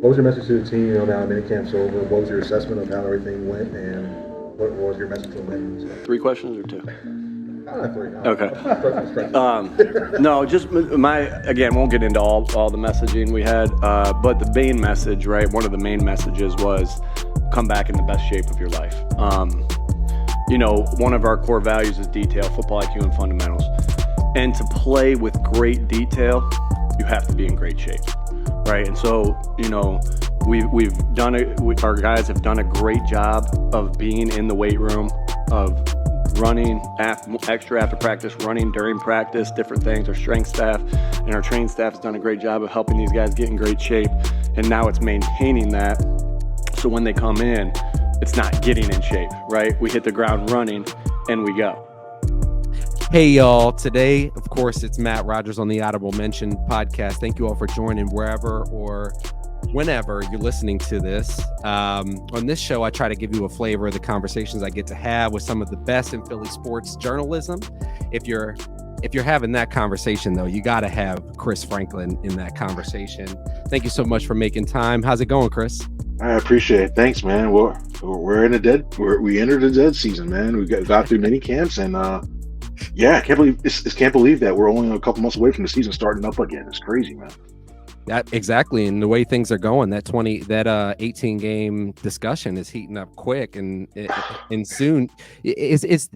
What was your message to the team, now minicamp's over? What was your assessment of how everything went, and what was your message to them? So, Three questions or two? three. Okay. No, just again, won't get into all the messaging we had, but the main message, right? One of the main messages was come back in the best shape of your life. One of our core values is detail, football IQ, and fundamentals. And to play with great detail, you have to be in great shape, right? And so, we've done it. Our guys have done a great job of being in the weight room, of running extra after practice, running during practice, different things. Our strength staff and our training staff has done a great job of helping these guys get in great shape. And now it's maintaining that. So when they come in, it's not getting in shape, right? We hit the ground running and we go. Hey, y'all. Today, of course, it's Matt Rogers on the Audible Mention podcast. Thank you all for joining wherever or whenever you're listening to this. On this show, I try to give you a flavor of the conversations I get to have with some of the best in Philly sports journalism. If you're having that conversation, though, you got to have Chris Franklin in that conversation. Thank you so much for making time. How's it going, Chris? I appreciate it. Thanks, man. We're in we entered the dead season, man. We got through many camps, and I can't believe that we're only a couple months away from the season starting up again. It's crazy, man. That exactly, and the way things are going, that 18 game discussion is heating up quick, and soon is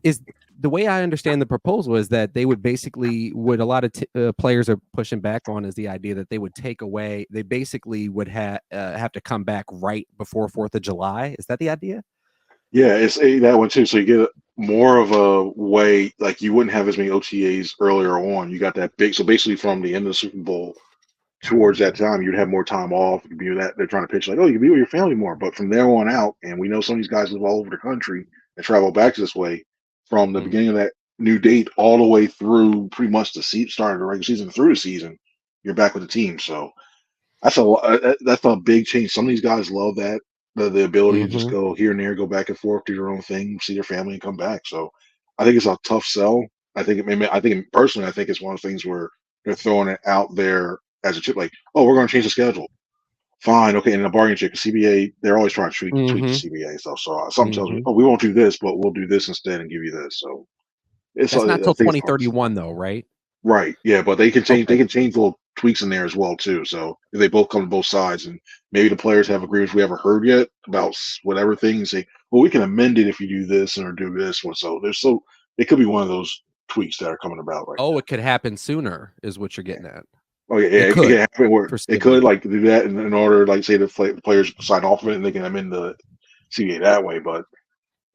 the way I understand the proposal is that they would basically a lot of players are pushing back on is the idea that they would take away. They basically would have to come back right before 4th of July. Is that the idea? Yeah, it's that one too. So you get more of a way, like you wouldn't have as many OTAs earlier on. You got that big. So basically, from the end of the Super Bowl towards that time, you'd have more time off. You could be that they're trying to pitch like, oh, you can be with your family more. But from there on out, and we know some of these guys live all over the country and travel back this way from the beginning of that new date all the way through pretty much the start of the regular season through the season, you're back with the team. So that's a big change. Some of these guys love that the ability to just go here and there, go back and forth, do your own thing, see their family, and come back. So I think it's a tough sell. I think personally, I think it's one of the things where they're throwing it out there as a chip, like, oh, we're going to change the schedule. Fine, okay. And the bargain chip, CBA, they're always trying to tweak the CBA stuff. So something tells me, oh, we won't do this, but we'll do this instead and give you this. So it's not till 2031 though, right? Right. Yeah, but they can change. Okay. They can change little tweaks in there as well too. So if they both come to both sides, and maybe the players have agreements we haven't heard yet about whatever thing, and say, well, we can amend it if you do this or do this one. So it could be one of those tweaks that are coming about right now. It could happen sooner, is what you're getting at. Oh yeah, it could happen where it could like do that in order, like say the players sign off of it and they can amend the CBA that way, but.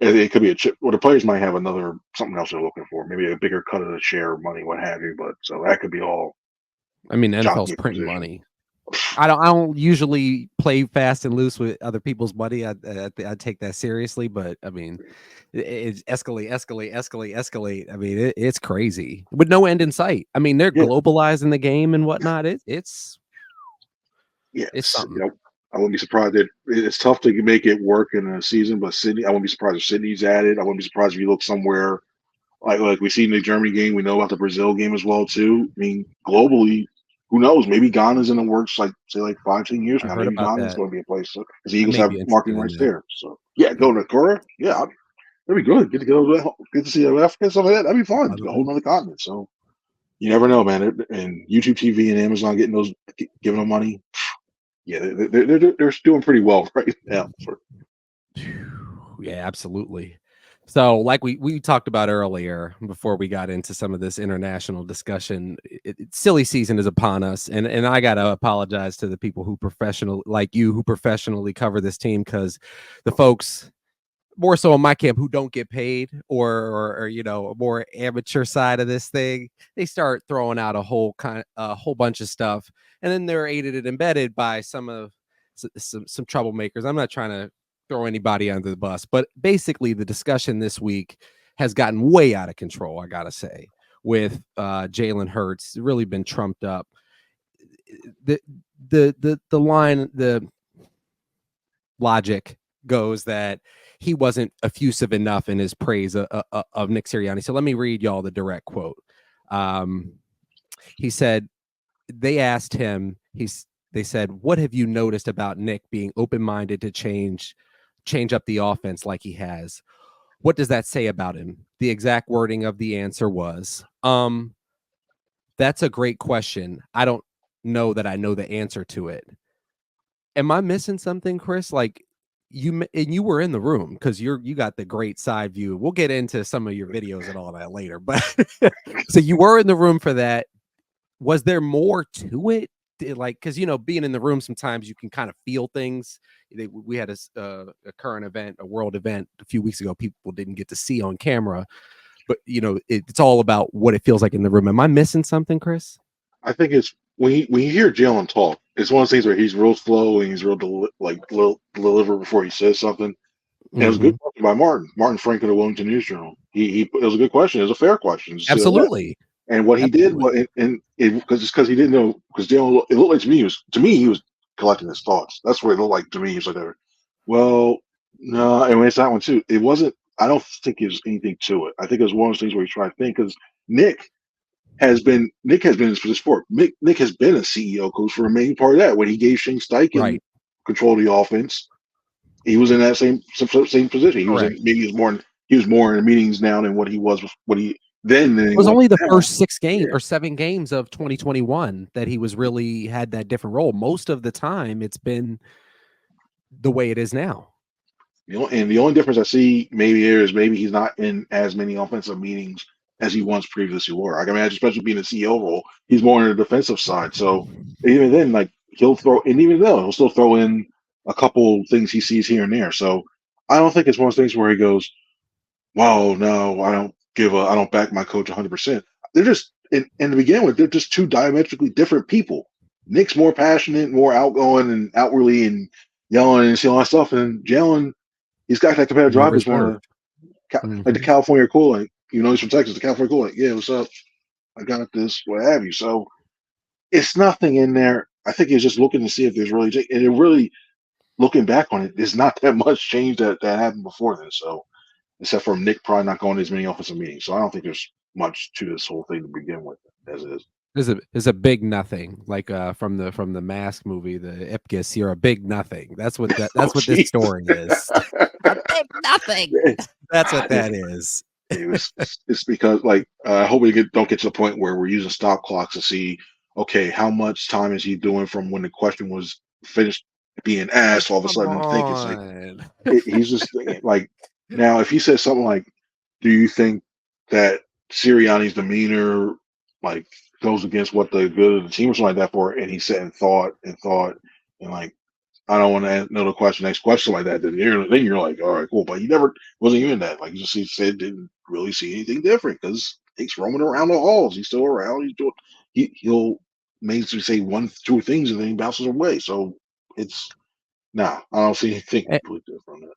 It could be a chip. Well, the players might have something else they're looking for, maybe a bigger cut of the share money, what have you. But so that could be all. I mean, NFL's printing money. I don't usually play fast and loose with other people's money. I take that seriously, but I mean, it's escalate. I mean, it's crazy with no end in sight. I mean, they're globalizing the game and whatnot. It's something. I wouldn't be surprised that it's tough to make it work in a season, but Sydney, I wouldn't be surprised if Sydney's added. I wouldn't be surprised if you look somewhere like we see in the Germany game. We know about the Brazil game as well too. I mean, globally, who knows? Maybe Ghana's in the works, like say 5-10 years from now. Maybe Ghana's going to be a place because the Eagles have marketing rights there. So go to Korea. Yeah, that'd be good. Get to see Africa, stuff like that. That'd be fun. A whole other continent. So you never know, man. And YouTube TV and Amazon giving them money. Yeah, they're doing pretty well right now. Yeah, absolutely. So like we talked about earlier before we got into some of this international discussion, silly season is upon us. And I got to apologize to the people who professionally cover this team, because the folks more so in my camp who don't get paid or a more amateur side of this thing, they start throwing out a whole bunch of stuff, and then they're aided and embedded by some troublemakers. I'm not trying to throw anybody under the bus, but basically the discussion this week has gotten way out of control, I gotta say, with Jalen Hurts. It's really been trumped up. The logic goes that he wasn't effusive enough in his praise of Nick Sirianni. So let me read y'all the direct quote. He said, they asked him, They said, what have you noticed about Nick being open-minded to change up the offense like he has? What does that say about him? The exact wording of the answer was, that's a great question. I don't know that I know the answer to it. Am I missing something, Chris? Like you were in the room because you got the great side view. We'll get into some of your videos and all that later. But so you were in the room for that. Was there more to it? Like, because being in the room, sometimes you can kind of feel things. We had a current event, a world event a few weeks ago. People didn't get to see on camera, but it's all about what it feels like in the room. Am I missing something, Chris? I think it's when you hear Jalen talk, it's one of those things where he's real slow and he's real deliver before he says something. And it was a good question by Martin Frank of the Wilmington News Journal. It was a good question. It was a fair question. Absolutely. And what he did, because he didn't know, because Jalen, it looked like to me he was collecting his thoughts. That's what it looked like to me. He was like, well, no, and it's that one too. It wasn't. I don't think there's anything to it. I think it was one of those things where he's trying to think, because Nick has been for the sport. Nick has been a CEO coach for a main part of that. When he gave Shane Steichen control of the offense, he was in that same position. He was in, maybe he was more in the meetings now than what he was. It was only the first 6 games or 7 games of 2021 that he was really had that different role. Most of the time, it's been the way it is now. The only difference I see maybe he's not in as many offensive meetings as he once previously were. I can imagine, especially being a CEO role, he's more on the defensive side. So even then, like he'll still throw in a couple things he sees here and there. So I don't think it's one of those things where he goes, "Well, no, I don't back my coach 100%." They're just to begin with, they're just two diametrically different people. Nick's more passionate, more outgoing, and outwardly and yelling and seeing all that stuff, and Jalen, he's got that competitive drive. He's one of like the California cool, like he's from Texas, the California cool, like, yeah, what's up? I got this, what have you. So it's nothing in there. I think he's just looking to see if there's really, and it really, looking back on it, there's not that much change that happened before then. So except for Nick probably not going to as many offensive meetings, so I don't think there's much to this whole thing to begin with as it is. There's a big nothing, like from the Mask movie, the Ipkiss. You're a big nothing. That's what this story is. A big nothing. That's what that is. It's because I hope we don't get to the point where we're using stop clocks to see, okay, how much time is he doing from when the question was finished being asked. All of a sudden, I'm thinking he's just thinking, like, now if he says something like, "Do you think that Sirianni's demeanor goes against what the good of the team or something like that for?" And he said and thought and like, I don't want to know the next question like that. Then you're like, all right, cool. But he never wasn't even that. Like he said, didn't really see anything different because he's roaming around the halls. He's still around. He's doing. He'll maybe say 1-2 things and then he bounces away. So it's I don't see anything completely different from that.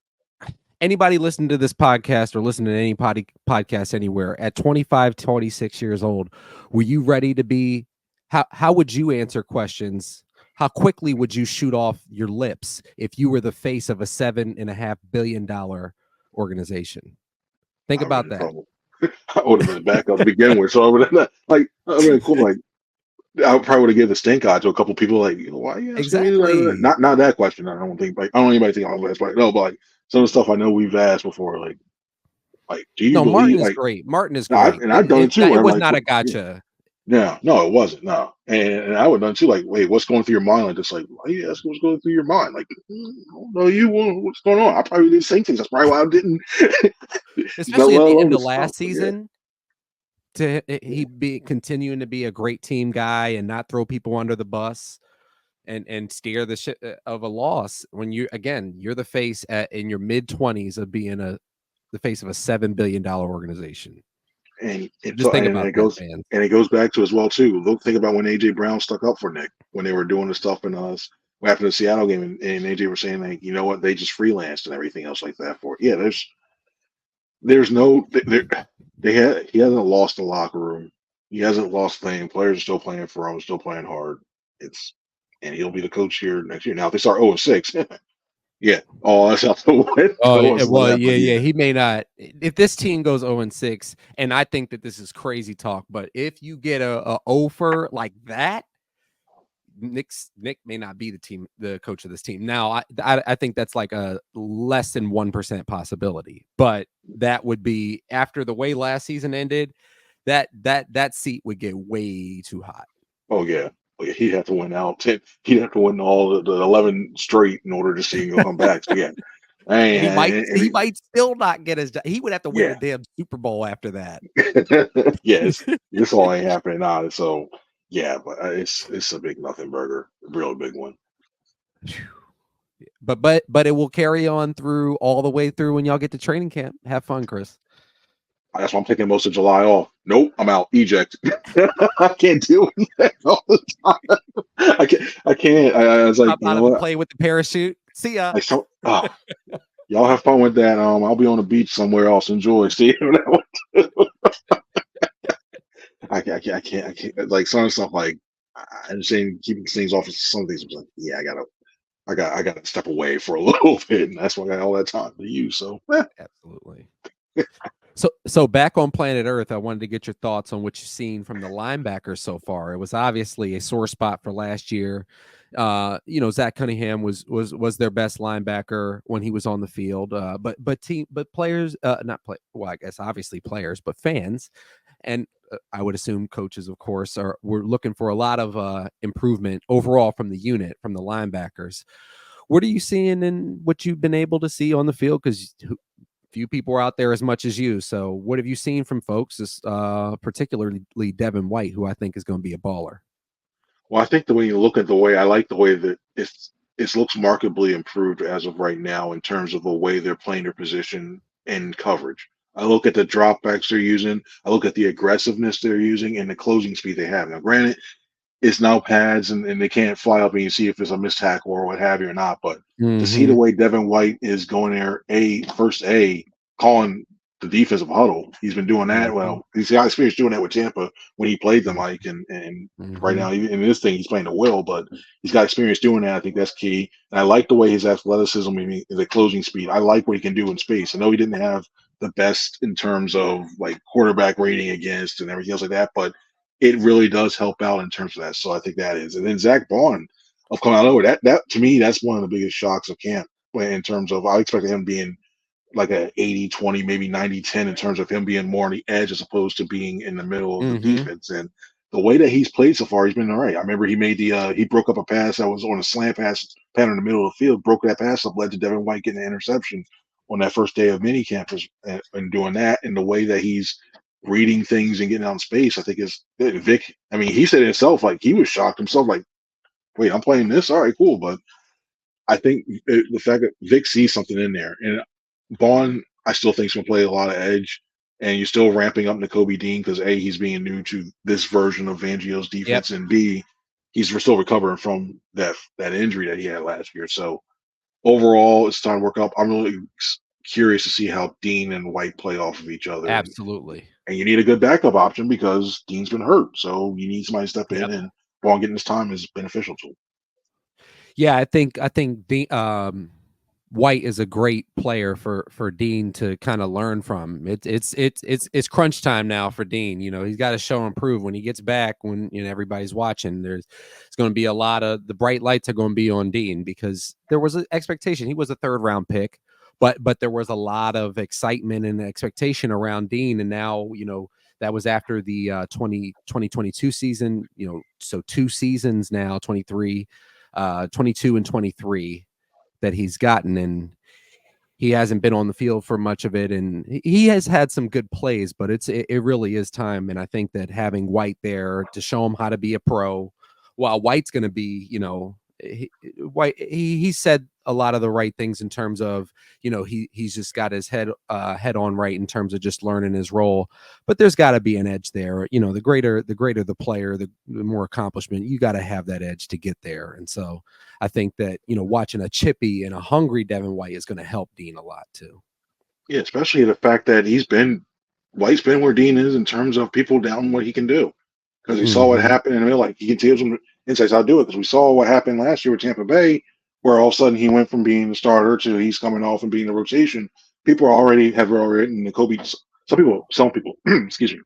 Anybody listen to this podcast or listen to any podcast anywhere at 25, 26 years old, were you ready to be? How would you answer questions? How quickly would you shoot off your lips if you were the face of a $7.5 billion organization? Think about that. I would have been back up to begin with. So I would have cool. I probably would have given the stink eye to a couple people. Like, why are you asking me that? Not that question. I don't think. I don't want anybody to think I'll ask. No, but some of the stuff I know we've asked before. Like, do you believe? Martin is great. Martin is great, and I've done it too. It was not a gotcha. Yeah, no, it wasn't. No, and I would have done too. Like, wait, what's going through your mind? Like, just like, why are you asking what's going through your mind? Like, I don't know what's going on. I probably did the same things. That's probably why I didn't. Especially at the end of last season, he be continuing to be a great team guy and not throw people under the bus and steer the shit of a loss when you're the face in your mid-20s of being the face of a $7 billion organization. And just think about that, man. And it goes back to as well too. Look, think about when AJ Brown stuck up for Nick when they were doing the stuff in after the Seattle game, and AJ was saying, like, you know what, they just freelanced and everything else like that for it. Yeah, there's no he hasn't lost the locker room. He hasn't lost thing. Players are still playing for him, still playing hard. And he'll be the coach here next year. Now if they start 0-6, yeah. Oh, that's out the window. Well, yeah. He may not. If this team goes 0-6, and I think that this is crazy talk, but if you get a offer like that, Nick may not be the coach of this team. Now, I think that's like a less than 1% possibility, but that would be after the way last season ended, that seat would get way too hot. Oh yeah. He'd have to win out 10. He'd have to win all the 11 straight in order to see him come back. So yeah. He might And he might still not get his job. He would have to win yeah. the damn Super Bowl after that. Yes. This all ain't happening now. So yeah, but it's a big nothing burger. A real big one. But it will carry on through all the way through when y'all get to training camp. Have fun, Chris. That's why I'm taking most of July off. Nope, I'm out. Eject. I can't deal with that all the time. I can't. I was like, Hop out of the play with the parachute. See ya. Y'all have fun with that. I'll be on the beach somewhere else. Enjoy. See you. I can't. Like some stuff. Like I'm saying, keeping things off. Some of these, I'm like, yeah, I gotta step away for a little bit, and that's why I got all that time to use. So Absolutely. So back on planet Earth, I wanted to get your thoughts on what you've seen from the linebackers so far. It was obviously a sore spot for last year. Zach Cunningham was their best linebacker when he was on the field. But players, not play. Well, I guess obviously players, but fans, and I would assume coaches, of course, we're looking for a lot of improvement overall from the unit, from the linebackers. What are you seeing in what you've been able to see on the field? Because few people are out there as much as you. So what have you seen from folks, particularly Devin White, who I think is going to be a baller? Well, I think the way you look at I like the way that it looks markedly improved as of right now in terms of the way they're playing their position and coverage. I look at the dropbacks they're using. I look at the aggressiveness they're using and the closing speed they have. Now, granted, it's now pads and they can't fly up and you see if it's a missed tackle or what have you or not. But to see the way Devin White is going there, calling the defensive huddle, he's been doing that. Well, he's got experience doing that with Tampa when he played them, and right now, even in this thing, he's playing the will, but he's got experience doing that. I think that's key. And I like the way his athleticism, maybe the closing speed. I like what he can do in space. I know he didn't have the best in terms of like quarterback rating against and everything else like that, but it really does help out in terms of that. So I think that is. And then Zach Bond of coming out over that to me, that's one of the biggest shocks of camp in terms of I expected him being like a 80-20, maybe 90-10 in terms of him being more on the edge as opposed to being in the middle of the defense. And the way that he's played so far, he's been all right. I remember he made he broke up a pass that was on a slant pass pattern in the middle of the field, broke that pass up, led to Devin White getting an interception on that first day of minicamp and doing that. And the way that he's reading things and getting out in space, I think is Vic. I mean, he said it himself, like he was shocked himself, like, wait, I'm playing this? All right, cool. But I think the fact that Vic sees something in there, and Bond, I still think is going to play a lot of edge, and you're still ramping up Nakobe Dean because A, he's being new to this version of Fangio's defense, and B, he's still recovering from that injury that he had last year. So overall, it's time to work up. I'm really curious to see how Dean and White play off of each other. Absolutely. And you need a good backup option because Dean's been hurt, so you need somebody to step in, and Bond getting his time is beneficial to him. Yeah, I think the White is a great player for Dean to kind of learn from. It's crunch time now for Dean. You know, he's got to show and prove when he gets back, when everybody's watching. It's going to be a lot of the bright lights are going to be on Dean because there was an expectation. He was a 3rd round pick, but there was a lot of excitement and expectation around Dean, and now that was after the 2022 season. So 2 seasons now, 22 and 23. That he's gotten, and he hasn't been on the field for much of it, and he has had some good plays, but it really is time. And I think that having White there to show him how to be a pro, while White's going to be, he said a lot of the right things in terms of, he's just got his head on right in terms of just learning his role, but there's got to be an edge there. The greater the player, the more accomplishment, you got to have that edge to get there. And so I think that, watching a chippy and a hungry Devin White is going to help Dean a lot too. Yeah, especially the fact that White's been where Dean is in terms of people down what he can do. Because we saw what happened, and he can tell some insights how to do it. Because we saw what happened last year with Tampa Bay, where all of a sudden he went from being the starter to he's coming off and being the rotation. People have already written Nakobe. Some people, excuse me,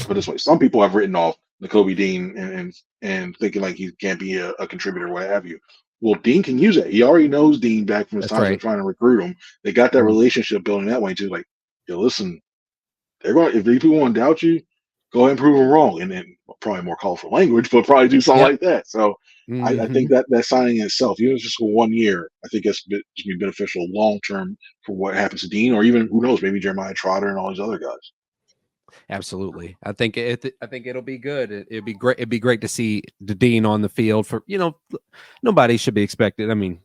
But this way, some people have written off N'Kobe Dean and thinking like he can't be a contributor, what have you. Well, Dean can use it. He already knows Dean back from his That's times of right. trying to recruit him. They got that Mhm. relationship building that way too. Like, yo, listen, they're going if these people want to doubt you, go ahead and prove them wrong, and then probably more colorful language, but probably do something Yep. like that. So I think Mhm. that signing in itself, even if it's just for 1 year, I think it's going to be beneficial long term for what happens to Dean, or even who knows, maybe Jeremiah Trotter and all these other guys. Absolutely. I think it'll be good. It'd be great. It'd be great to see the Dean on the field for, nobody should be expected. I mean,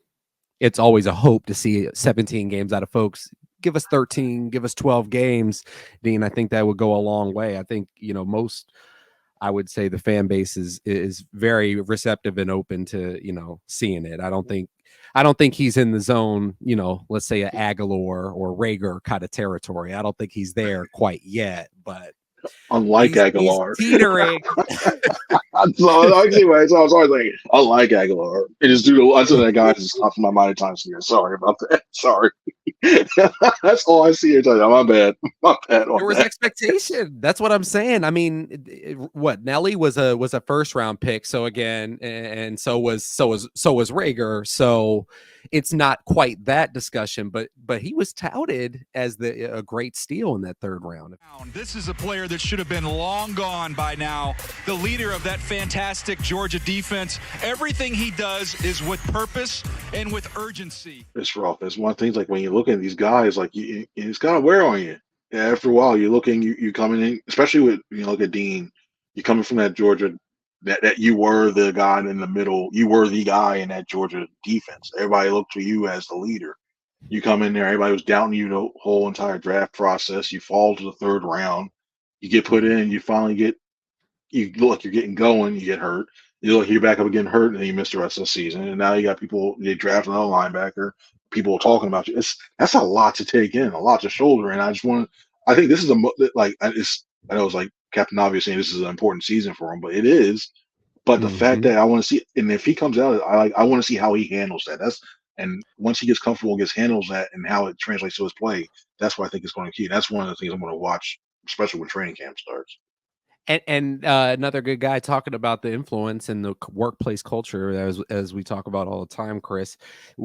it's always a hope to see 17 games out of folks. Give us 13, give us 12 games, Dean. I think that would go a long way. I think, I would say the fan base is very receptive and open to, seeing it. I don't think he's in the zone, let's say a Aguilar or Rager kind of territory. I don't think he's there quite yet, but Unlike he's Aguilar. teetering. So anyway, so I was always like, unlike Aguilar. It is due to I said that guy just off my mind at times here. Sorry about that. Sorry. That's all I see here. My bad. My bad on There was that. expectation. That's what I'm saying. I mean, what Nelly was a first round pick. So again, and so was Rager. So it's not quite that discussion, but he was touted as a great steal in that third round. This is a player that should have been long gone by now. The leader of that fantastic Georgia defense. Everything he does is with purpose and with urgency. It's rough. It's one of the things like when you look at these guys, like it's kind of wear on you. Yeah, after a while, you're looking, you coming in, especially with you look at Dean, you coming from that Georgia, that you were the guy in the middle, you were the guy in that Georgia defense. Everybody looked to you as the leader. You come in there, everybody was doubting you the whole entire draft process. You fall to the third round, you get put in, you finally you look like you're getting going, you get hurt. You look, you're back up again hurt, and then you miss the rest of the season. And now you got people, they draft another linebacker, people talking about you. That's a lot to take in, a lot to shoulder. And I think this is I know it's like Captain Obvious saying this is an important season for him, but it is. But the fact Mhm. that I want to see, and if he comes out, I want to see how he handles that. And once he gets comfortable, handles that, and how it translates to his play, that's what I think is going to key. That's one of the things I'm going to watch, especially when training camp starts. And another good guy talking about the influence and the workplace culture, as we talk about all the time, Chris.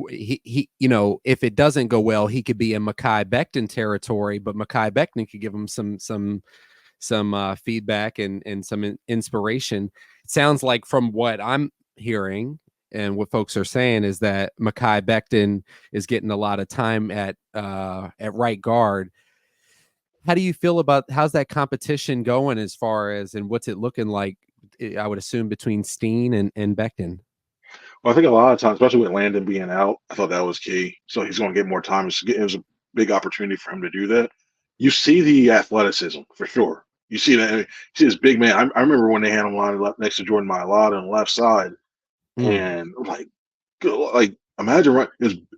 He if it doesn't go well, he could be in Mehki Becton territory, but Mehki Becton could give him some feedback and some inspiration. It sounds like from what I'm hearing and what folks are saying is that Mehki Becton is getting a lot of time at right guard. How do you feel about how's that competition going as far as and what's it looking like? I would assume between Steen and Becton. Well, I think a lot of times, especially with Landon being out, I thought that was key. So he's going to get more time. It was a big opportunity for him to do that. You see the athleticism for sure. You see that. You see this big man. I remember when they had him lined up next to Jordan Mailata on the left side, Mm. and like imagine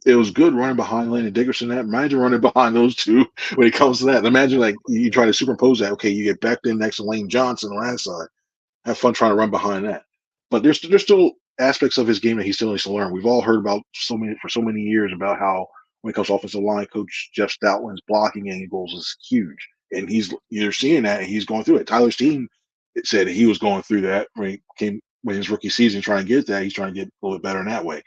it was good running behind Landon Dickerson. That imagine running behind those two when it comes to that. Imagine like you try to superimpose that. Okay, you get Becton next to Lane Johnson on that side. Have fun trying to run behind that. But there's still aspects of his game that he still needs to learn. We've all heard about for so many years about how when it comes to offensive line, Coach Jeff Stoutland's blocking angles is huge, and you're seeing that and he's going through it. Tyler Steen said he was going through that when his rookie season trying to get that. He's trying to get a little bit better in that way.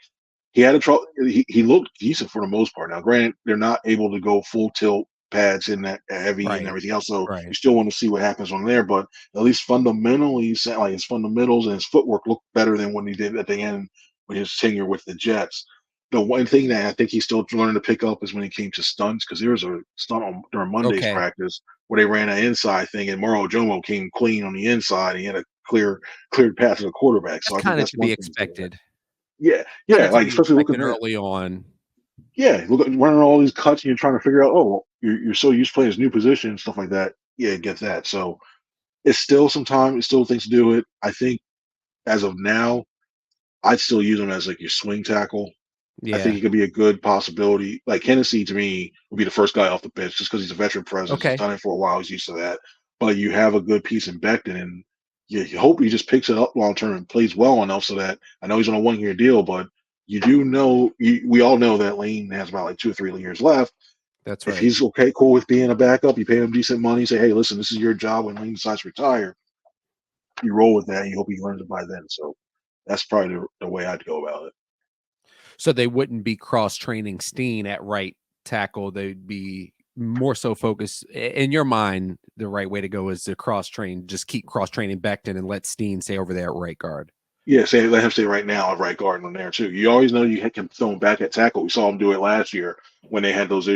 He had a trouble. He looked decent for the most part. Now, granted, they're not able to go full tilt pads in that heavy and Right. everything else, so Right. you still want to see what happens on there. But at least fundamentally, like his fundamentals and his footwork look better than when he did at the end when his tenure with the Jets. The one thing that I think he's still learning to pick up is when it came to stunts, because there was a stunt during Monday's Okay. practice where they ran an inside thing and Moro Jomo came clean on the inside. And he had a cleared pass to the quarterback. So That's I think kind of that's to one be thing too. expected. Yeah, Kind yeah, of to like be especially expected looking at early on. running all these cuts and you're trying to figure out, oh, you're so used to playing this new position and stuff like that. Yeah, get that. So it's still some time. It's still things to do it. I think as of now, I'd still use him as like your swing tackle. I think Yeah. he could be a good possibility. Like Hennessy to me would be the first guy off the bench just because he's a veteran presence. He's Okay. done it for a while. He's used to that. But you have a good piece in Becton, and you hope he just picks it up long term and plays well enough so that I know he's on a 1 year deal, but you do know we all know that Lane has about like 2 or 3 years left. That's If right. he's okay, cool with being a backup, you pay him decent money, say, hey, listen, this is your job when Lane decides to retire. You roll with that, and you hope he learns it by then. So that's probably the way I'd go about it. So they wouldn't be cross-training Steen at right tackle. They'd be more so focused in your mind. The right way to go is to cross-train, just keep cross-training Becton and let Steen stay over there at right guard. Yeah, let him stay right now at right guard on there too. You always know you can throw him back at tackle. We saw him do it last year when they had those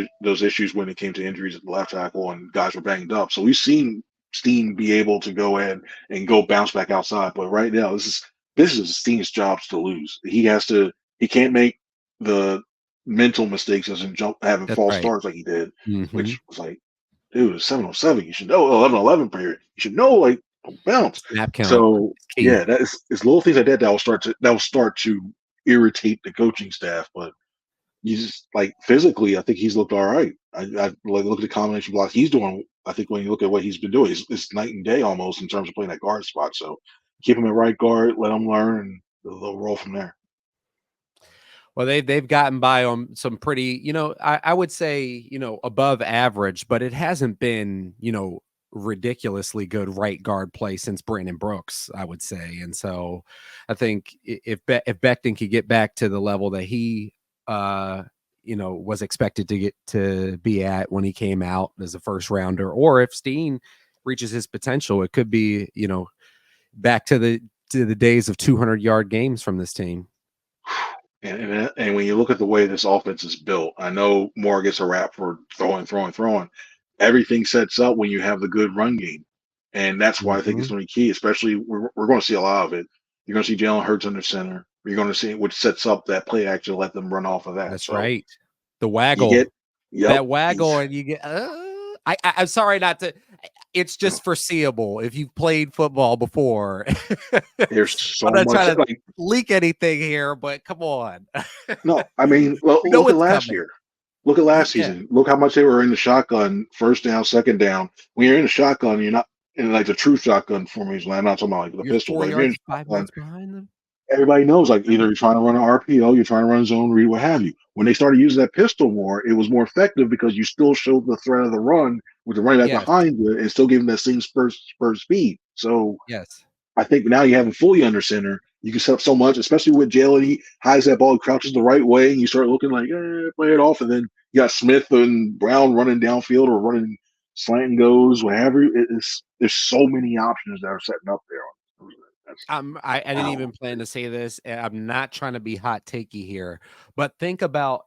issues when it came to injuries at the left tackle and guys were banged up. So we've seen Steen be able to go in and go bounce back outside. But right now, this is Steen's job to lose. He can't make the mental mistakes as in having That's false right. starts like he did, Mhm. which was like, dude, it's 7:07. You should know 11:11 period. You should know like bounce. Snap count So is key. yeah, it's little things like that that will start to irritate the coaching staff. But you just like physically, I think he's looked all right. I like look at the combination blocks he's doing. I think when you look at what he's been doing, it's night and day almost in terms of playing that guard spot. So keep him at right guard, let him learn, and they'll roll from there. Well, they've gotten by on some pretty, I would say, above average, but it hasn't been, ridiculously good right guard play since Brandon Brooks, I would say. And so I think if Becton could get back to the level that he was expected to get to be at when he came out as a first rounder, or if Steen reaches his potential, it could be, back to the days of 200-yard games from this team. And when you look at the way this offense is built, I know Moore gets a rap for throwing. Everything sets up when you have the good run game. And that's why I think it's going to be key, especially we're going to see a lot of it. You're going to see Jalen Hurts under center. You're going to see which sets up that play action to let them run off of that. That's so right. The waggle. You get, that waggle, and you get I'm sorry not to. It's just foreseeable if you've played football before. There's so I'm not much trying to leak anything here, but come on. No, I mean, well, look at last year. Look at last season. Look how much they were in the shotgun, first down, second down. When you're in the shotgun, you're not in like the true shotgun formation. I'm not talking about like the pistol, but if you're in five shotgun, yards behind them. everybody knows like either you're trying to run an RPO, you're trying to run zone read, what have you. When they started using that pistol more, it was more effective because you still showed the threat of the run with the running back behind you and still giving that same spur speed. So yes, I think now you have him fully under center. You can set up so much, especially with Jalen. He hides that ball, crouches the right way, and you start looking like, play it off. And then you got Smith and Brown running downfield or running slant and goes, whatever. There's so many options that are setting up there. I didn't even plan to say this. I'm not trying to be hot takey here, but think about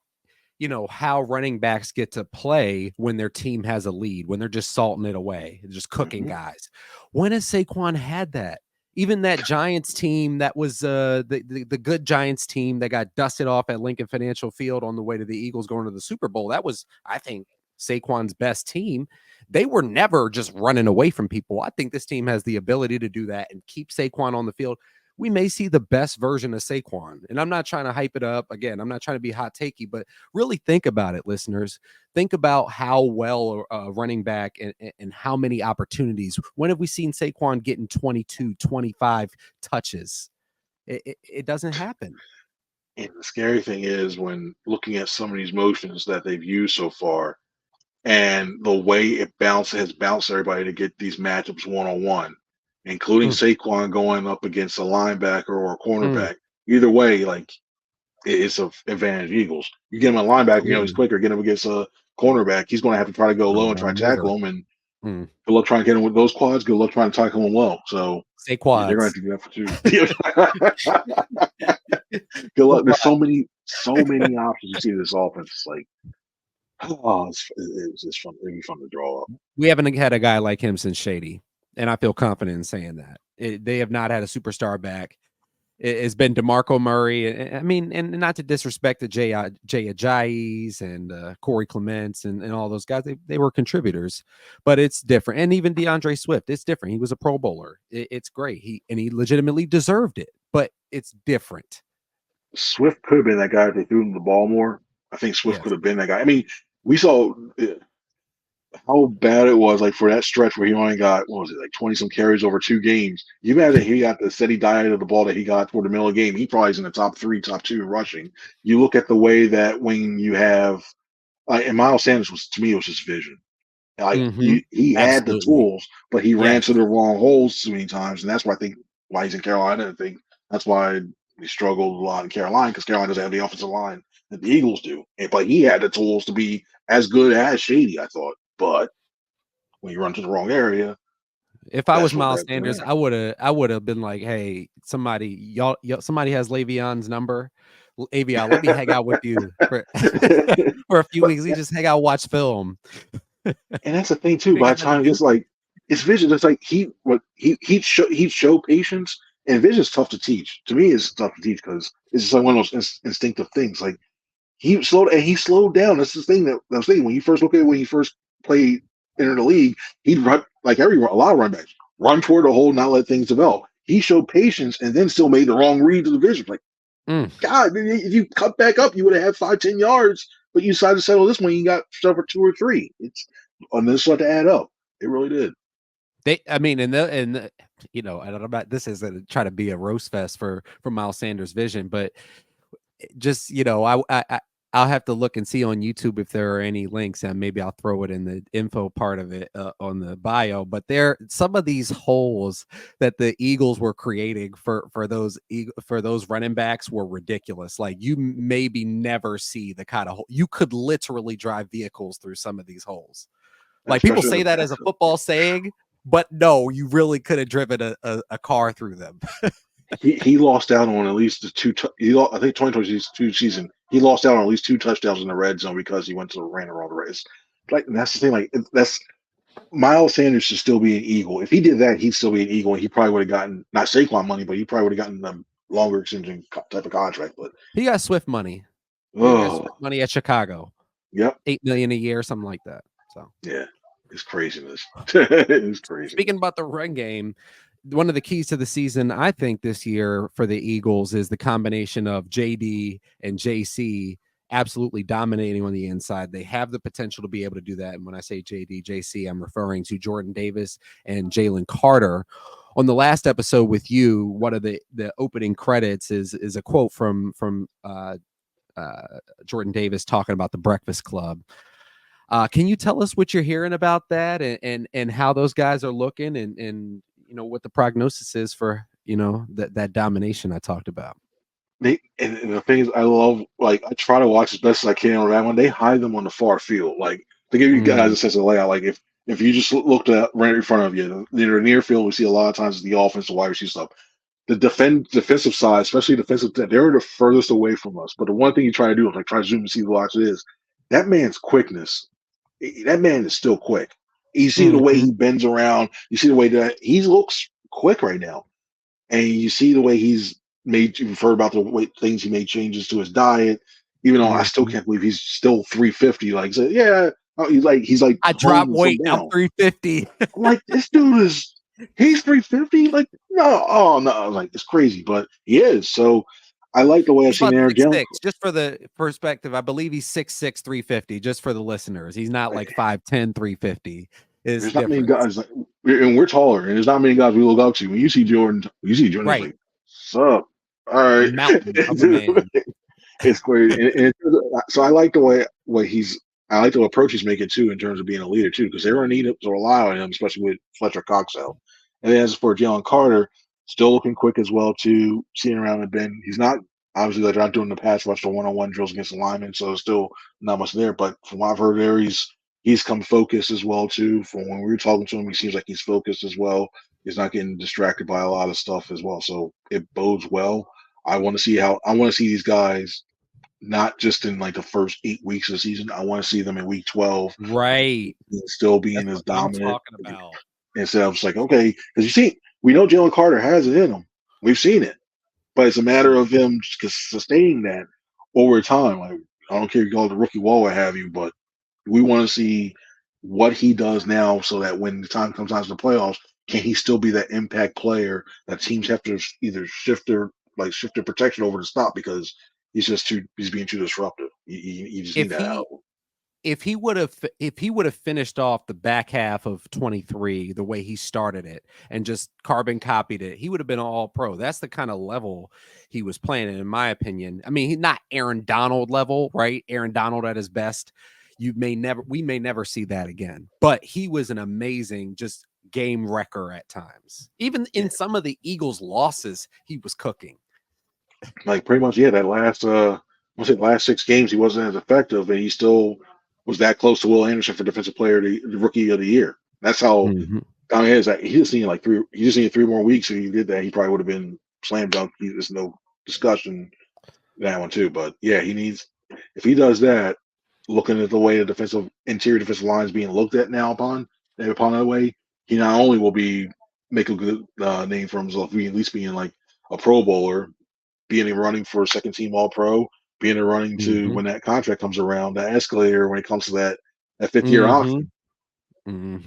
how running backs get to play when their team has a lead, when they're just salting it away, just cooking guys. When has Saquon had that? Even that Giants team that was the good Giants team that got dusted off at Lincoln Financial Field on the way to the Eagles going to the Super Bowl. That was, I think, Saquon's best team. They were never just running away from people. I think this team has the ability to do that and keep Saquon on the field. We may see the best version of Saquon. And I'm not trying to hype it up. Again, I'm not trying to be hot takey, but really think about it, listeners. Think about how well running back and how many opportunities. When have we seen Saquon getting 22, 25 touches? It doesn't happen. And the scary thing is when looking at some of these motions that they've used so far and the way it has bounced everybody to get these matchups one-on-one, including Saquon going up against a linebacker or a cornerback. Either way, like it's an advantage Eagles. You get him a linebacker, he's quicker. Get him against a cornerback, he's going to have to try to go low and try to tackle him. And good luck trying to get him with those quads. Good luck trying to tackle him low. So say quads. They're going to do that for two. Good luck. There's so many options you see in this offense. It's like, it's just fun. It'd be fun to draw up. We haven't had a guy like him since Shady, and I feel confident in saying that. They have not had a superstar back. It's been DeMarco Murray. I mean, and not to disrespect the Jay Ajayi's and Corey Clements and all those guys. They were contributors, but it's different. And even DeAndre Swift, it's different. He was a Pro Bowler. It's great. He legitimately deserved it, but it's different. Swift could have been that guy if they threw him the ball more. I think Swift could have been that guy. I mean, we saw how bad it was, like for that stretch where he only got, what was it, like 20-some carries over 2 games. You imagine he got the steady diet of the ball that he got toward the middle of the game. He probably is in the top 3, top 2 rushing. You look at the way that when you have And Miles Sanders was, to me, it was just vision. Like Mhm. he had the Absolutely. tools, but he ran Yes. to the wrong holes so many times, and that's why I think why he's in Carolina. I think that's why he struggled a lot in Carolina because Carolina doesn't have the offensive line that the Eagles do. But he had the tools to be as good as Shady, I thought. But when you run to the wrong area, If I was that's what Miles that's Sanders, there. I would have been like, "Hey, somebody has Le'Veon's number. Le'Veon, let me hang out with you for for a few But weeks. We just hang out, watch film. and that's the thing too. Ain't By got the nothing time to it do." gets like it's vision, it's like he'd show patience, and vision's tough to teach. To me, it's tough to teach because it's just like one of those instinctive things. Like he slowed down. That's the thing that I was saying when you first look at it, when he first played entered the league, he'd run like a lot of run backs run toward the hole, not let things develop. He showed patience and then still made the wrong read to the vision. Like Mm. God, if you cut back up, you would have had 5-10 yards, but you decided to settle this one. You got stuff for 2 or 3. It's on this one to add up. It really did. I mean, you know, I don't know about this is to try to be a roast fest for Miles Sanders' vision, but just you know, I'll have to look and see on YouTube if there are any links, and maybe I'll throw it in the info part of it on the bio. But there, some of these holes that the Eagles were creating for those running backs were ridiculous. Like you maybe never see the kind of hole you could literally drive vehicles through some of these holes. Like people Especially in say the that as a backfield. football saying, but no, you really could have driven a car through them. He lost out on at least I think 2022 season. He lost out on at least 2 touchdowns in the red zone because he went to ran around the race. Like that's the thing. Like that's Miles Sanders should still be an Eagle. If he did that, he'd still be an Eagle, and he probably would have gotten not Saquon money, but he probably would have gotten a longer extension type of contract. But He got Swift money. He got oh, Swift money at Chicago. yep, 8 million a year, something like that. So yeah, it's craziness. It's speaking craziness. about the run game, one of the keys to the season, I think, this year for the Eagles is the combination of JD and JC absolutely dominating on the inside. They have the potential to be able to do that. And when I say JD, JC, I'm referring to Jordan Davis and Jalen Carter. On the last episode with you, one of the opening credits is a quote from Jordan Davis talking about the Breakfast Club. Can you tell us what you're hearing about that and how those guys are looking and you know what the prognosis is for you know that domination I talked about? And the thing is, I love like I try to watch as best as I can on that one. They hide them on the far field, like to give you guys Mm, a sense of layout. Like if you just looked at right in front of you, the near field, we see a lot of times the offensive wide receiver stuff. The defensive side, especially defensive, they're the furthest away from us. But the one thing you try to do is like try to zoom and see what it is. That man's quickness. That man is still quick. You see the way mhm. he bends around. You see the way that he looks quick right now, and you see the way he's made. You've heard about the way things he made changes to his diet. Even though I still Mhm. can't believe he's still 350. Like, so, yeah, he's like I dropped honed some weight. I'm down. 350. I'm like, this dude he's 350. Like, no, oh no, like it's crazy, but he is. So I like the way I've He's seen about Aaron Jalen. 6'6". Just for the perspective, I believe he's 6'6", 350. Just for the listeners, he's not like 5'10", 350. Is There's not many difference. guys, like, and we're taller, and there's not many guys we look up to. When you see Jordan, it's Right. like, sup? All right. Mountain of a man. It's crazy. So I like the way I like the approach he's making too in terms of being a leader too, because they're going to need to rely on him, especially with Fletcher Cox out. And then as for Jalen Carter, still looking quick as well too, seeing around the bend. He's not obviously like not doing the pass rush, the one-on-one drills against the linemen, so still not much there. But from what I've heard there, he's come focused as well too. From when we were talking to him, he seems like he's focused as well. He's not getting distracted by a lot of stuff as well. So it bodes well. I want to see these guys not just in like the first 8 weeks of the season. I want to see them in week 12 Right. and still That's being as what I'm dominant talking about. instead of just like, okay, because you see, we know Jalen Carter has it in him. We've seen it, but it's a matter of him sustaining that over time. Like, I don't care if you call it the rookie wall, what have you, but we want to see what he does now so that when the time comes out to the playoffs, can he still be that impact player that teams have to either shift their protection over to stop because he's being too disruptive. You just need If that he out. if he would have finished off the back half of 23 the way he started it and just carbon copied it, he would have been all pro. That's the kind of level he was playing in my opinion. I mean, he's not Aaron Donald level, right? Aaron Donald at his best. we may never see that again. But he was an amazing just game wrecker at times. Even in some of the Eagles losses, he was cooking. Like pretty much, that last 6 games he wasn't as effective, and he still was that close to Will Anderson for defensive player, the rookie of the year. That's how down it is. Like, he just needed 3 more weeks. If he did that, he probably would have been slam dunk. There's no discussion that one too. But yeah, he needs, if he does that, looking at the way the interior defensive line is being looked at now upon that way, he not only will make a good name for himself, at least being like a Pro Bowler, being in running for second team All Pro, being in running to when that contract comes around, that escalator when it comes to that 5th year option,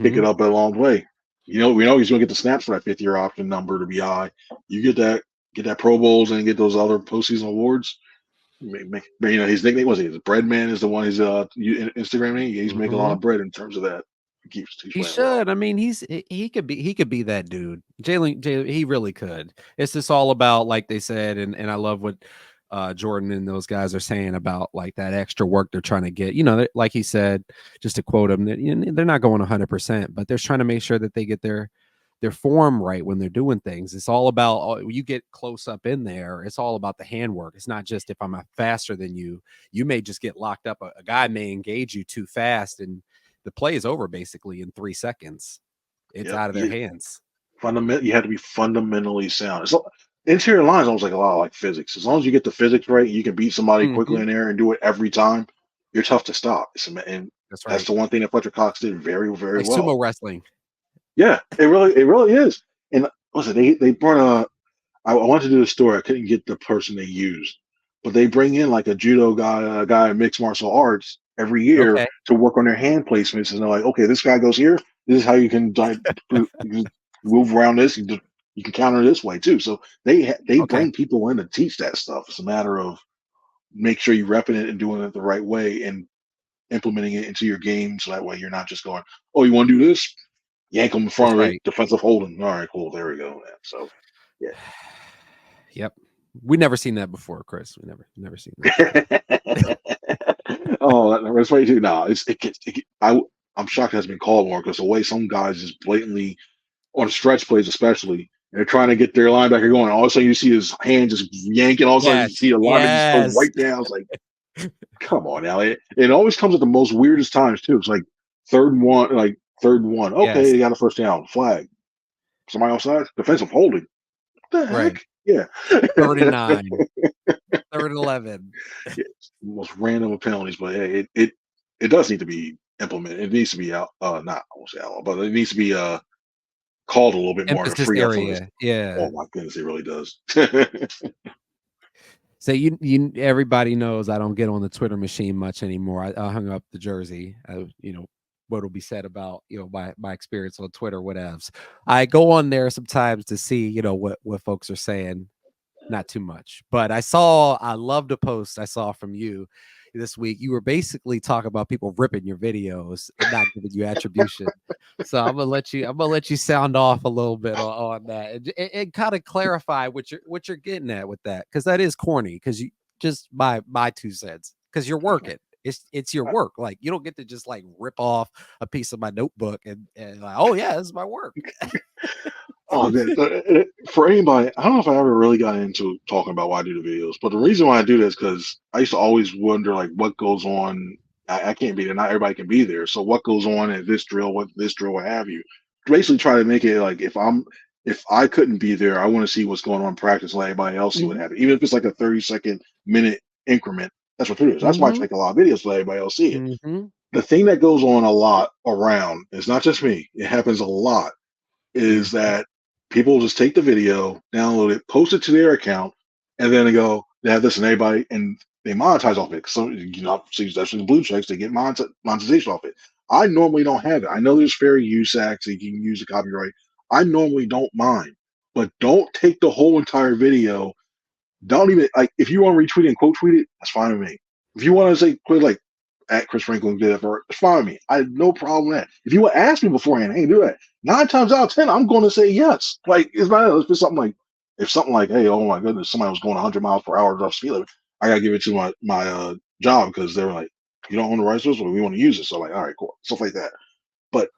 pick it up a long way. We know he's going to get the snaps for that 5th year option number to be high. You get that Pro Bowls and get those other postseason awards. His nickname was the Bread Man is the one his Instagram name. He's making a lot of bread in terms of that. He should. Well. I mean, he could be that dude. Jalen, he really could. It's just all about, like they said, and I love what Jordan and those guys are saying about like that extra work they're trying to get. Like he said, just to quote him, they're not going 100%, but they're trying to make sure that they get their form right when they're doing things. It's all about, you get close up in there. It's all about the handwork. It's not just if I'm faster than you may just get locked up. A guy may engage you too fast and the play is over basically in 3 seconds. It's out of their hands. You have to be fundamentally sound. Interior line is almost like a lot like physics. As long as you get the physics right, you can beat somebody quickly in there and do it every time. You're tough to stop. And that's the one thing that Fletcher Cox did very, very well. Sumo wrestling. Yeah, it really is. And listen, they brought I wanted to do a story. I couldn't get the person they used, but they bring in like a judo guy, a guy in mixed martial arts every year to work on their hand placements. And they're like, okay, this guy goes here. This is how you can move around this. You can counter this way too. So they bring people in to teach that stuff. It's a matter of make sure you're repping it and doing it the right way and implementing it into your game. So that way you're not just going, oh, you want to do this? Yank them in front of it, defensive holding. All right, cool. There we go. So, yeah. Yep. We never seen that before, Chris. We never seen that. Oh, that's way too. No, I'm shocked it hasn't been called more because the way some guys just blatantly on stretch plays, especially, and they're trying to get their linebacker going. All of a sudden, you see his hand just yanking. All of a sudden, you see the linebacker just go right down. It's like, come on now. It always comes at the most weirdest times too. It's like third and one. Okay, they got a first down. Flag. Somebody outside. Defensive holding. What the heck? Yeah. 3rd and 9. 3rd and 11. Yeah, most random of penalties, but hey, it does need to be implemented. It needs to be not I won't say out, but it needs to be called a little bit more to free up some of this. Yeah. Oh my goodness, it really does. So everybody knows I don't get on the Twitter machine much anymore. I hung up the jersey. What will be said about my experience on Twitter, whatevs. I go on there sometimes to see what folks are saying. Not too much, but I loved a post I saw from you this week. You were basically talking about people ripping your videos and not giving you attribution. So I'm gonna let you sound off a little bit on that and kind of clarify what you're getting at with that, because that is corny. Because you just my 2 cents, because you're working. It's your work. Like, you don't get to just like rip off a piece of my notebook and like, oh yeah, this is my work. Oh, man. For anybody, I don't know if I ever really got into talking about why I do the videos, but the reason why I do that is because I used to always wonder like what goes on. I can't be there. Not everybody can be there. So what goes on at this drill, what have you. Basically try to make it like if I couldn't be there, I want to see what's going on in practice, let everybody else see what happened. Even if it's like a 30-second minute increment. That's what it is. That's why I take a lot of videos to let everybody else see it. The thing that goes on a lot around, it's not just me, it happens a lot, is that people just take the video, download it, post it to their account, and then they have this and everybody, and they monetize off it. So, especially the blue checks, they get monetization off it. I normally don't have it. I know there's fair use acts, you can use the copyright. I normally don't mind, but don't take the whole entire video. Don't even, like, if you want to retweet it and quote tweet it, that's fine with me. If you want to say, like, at Chris Franklin did it for it's fine with me. I have no problem with that. If you would ask me beforehand, hey, do that. 9 times out of 10, I'm going to say yes. Like, it's not, if it's something like, hey, oh my goodness, somebody was going 100 miles per hour off speed limit, I got to give it to my job because they were like, You don't own the rights to this, but we want to use it. So like, all right, cool, stuff like that. But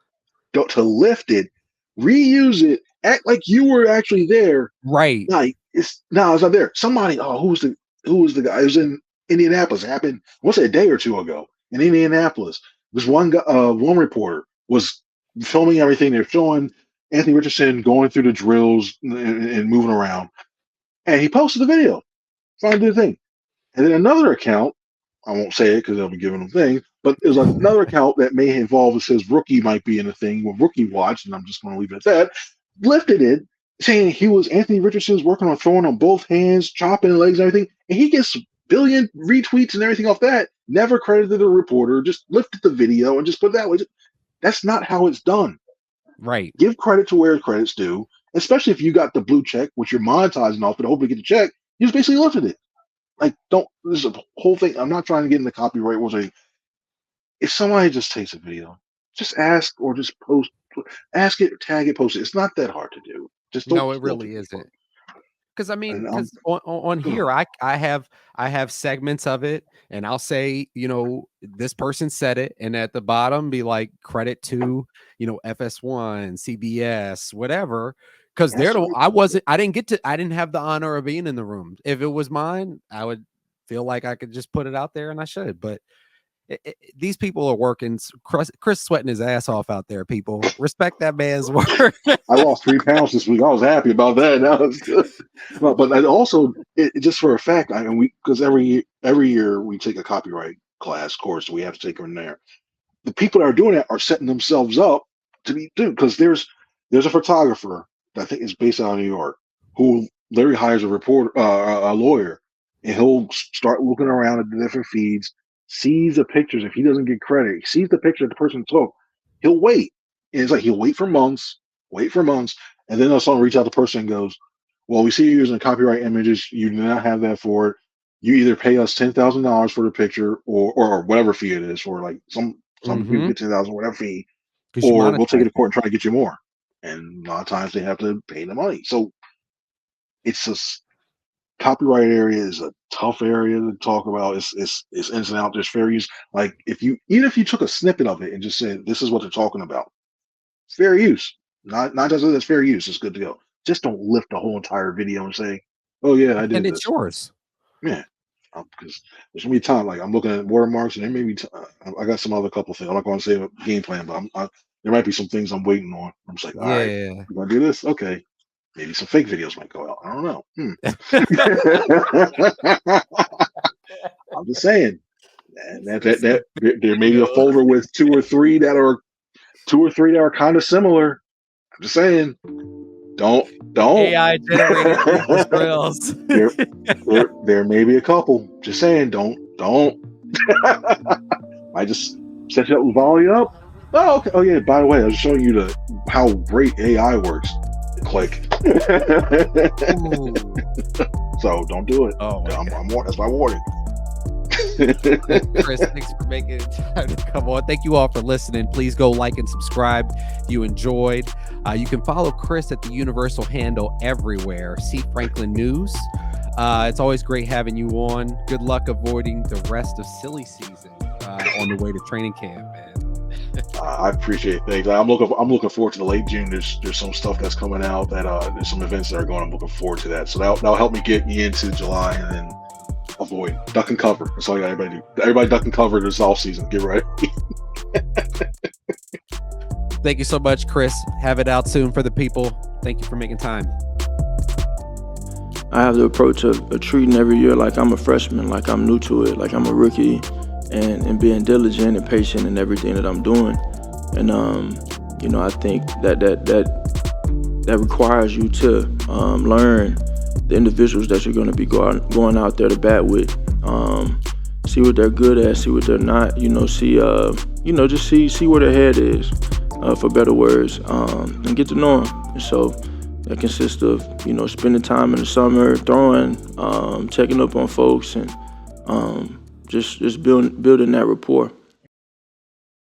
to lift it, reuse it, act like you were actually there. Right. Like it's not there. Somebody, who was the guy? It was in Indianapolis. It happened, I want to say a day or two ago in Indianapolis. This one guy, one reporter was filming everything. They're showing Anthony Richardson going through the drills and moving around, and he posted the video. Trying to do the thing, and then another account. I won't say it because they'll be giving them things, but there's another account that may involve that says Rookie might be in the thing with Rookie Watch, and I'm just going to leave it at that. Lifted it, saying Anthony Richardson's working on throwing on both hands, chopping the legs and everything, and he gets billion retweets and everything off that. Never credited the reporter, just lifted the video and just put it that way. That's not how it's done. Right. Give credit to where credit's due, especially if you got the blue check, which you're monetizing off, but hoping to get the check. You just basically lifted it. Like, this is a whole thing. I'm not trying to get into copyright. If somebody just takes a video, just ask or just post, ask it, tag it, post it. It's not that hard to do. Just don't. No, it really isn't. Because I mean, on here, I have segments of it, and I'll say, this person said it, and at the bottom be like credit to, FS1, CBS, whatever. Because I didn't have the honor of being in the room. If it was mine, I would feel like I could just put it out there, and I should. But these people are working. Chris sweating his ass off out there. People respect that man's work. I lost 3 pounds this week. I was happy about that. Now it's good. But also, just for a fact, I mean, because every year we take a copyright class course, we have to take them there. The people that are doing that are setting themselves up to be because there's a photographer that I think is based out of New York who literally hires a reporter, a lawyer, and he'll start looking around at the different feeds. Sees the pictures. If he doesn't get credit, he sees the picture that the person took, he'll wait. And it's like he'll wait for months, and then someone reach out to the person and goes, well, we see you using copyright images. You do not have that for it. You either pay us $10,000 for the picture or whatever fee it is for, like some people get $10,000, whatever fee, or we'll take it to court and try to get you more. And a lot of times they have to pay the money. So it's just copyright area is a tough area to talk about. It's ins and outs. There's fair use. Like even if you took a snippet of it and just said this is what they're talking about, fair use. Not just that's fair use. It's good to go. Just don't lift the whole entire video and say, "Oh yeah, I did." And it's yours. Yeah, because there's gonna be time. Like I'm looking at watermarks, and there may be. I got some other couple things. I'm not going to say a game plan, but there might be some things I'm waiting on. I'm just like, all right, you want to do this? Okay. Maybe some fake videos might go out. I don't know. I'm just saying. That there may be a folder with two or three that are kind of similar. I'm just saying. Don't. AI generated drills. There may be a couple. Just saying. Don't. I just set you up with volley up. Oh, okay. Oh yeah. By the way, I was showing you how great AI works. Click. So don't do it. Oh, that's my warning. Chris, thanks for making time to come on. Thank you all for listening. Please go like and subscribe if you enjoyed. You can follow Chris at the universal handle everywhere, C Franklin News. It's always great having you on. Good luck avoiding the rest of silly season on the way to training camp, man. I appreciate things. I'm looking forward to the late June. There's some stuff that's coming out that there's some events that are going. I'm looking forward to that. So that'll help me get me into July and then avoid duck and cover. That's all everybody do. Everybody duck and cover this off season. Get ready. Thank you so much, Chris. Have it out soon for the people. Thank you for making time. I have the approach of treating every year like I'm a freshman, like I'm new to it, like I'm a rookie. And being diligent and patient in everything that I'm doing, and I think that requires you to learn the individuals that you're going to be going out there to bat with, see what they're good at, see what they're not, see where their head is, for better words, and get to know them. And so that consists of spending time in the summer, throwing, checking up on folks, and just building that rapport.